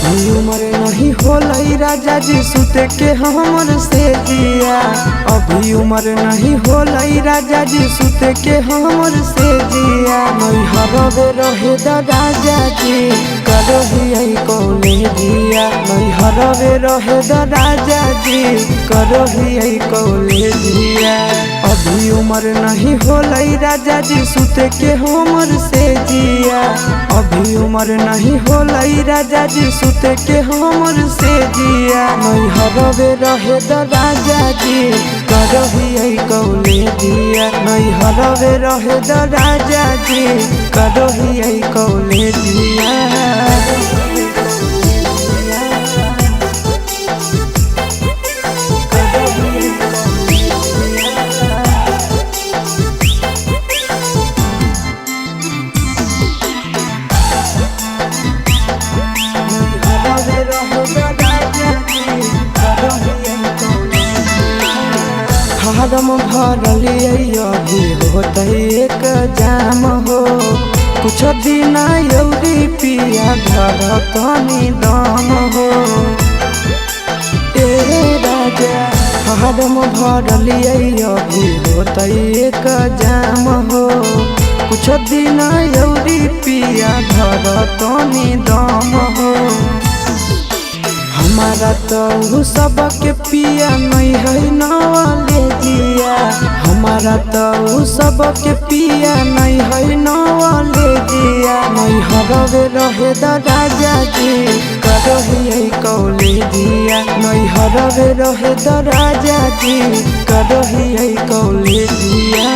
अभी उम्र नहीं होलई राजा जी सुते के हमर से जिया। अभी उम्र नहीं होलई राजा जी सुते के हमर से जिया। नहीं हरवे रहे द राजा जी करही कॉलेजिया। नहीं हरवे रहे द राजा जी करही कॉलेजिया। अभी उम्र नहीं होलई राजा जी सुते के हमर से जिया। अभी उम्र नहीं होलई राजा जी सुते के हमर से जिया। नहीं हरवे रहे द राजा जी करही कॉलेजिया। नहीं हरवे रहे द राजा जी करही कॉलेजिया। फारम भरलिए अभी होते एक जाम हो। कुछ दिन यौरी पिया घर तनी दम हो। ए राजा फारम भरलिए अभी होते एक जाम हो। कुछ दिन यौरी पिया घर तनी दम हो। हमारा तो सबके पिया नहीं है नवाले जिया। हमारा तो सबके पिया नहीं है नवाले जिया। नहीं हरवे रहे द राजा जी करही कॉलेजिया। नहीं हरवे रहे द राजा जी करही कॉलेजिया।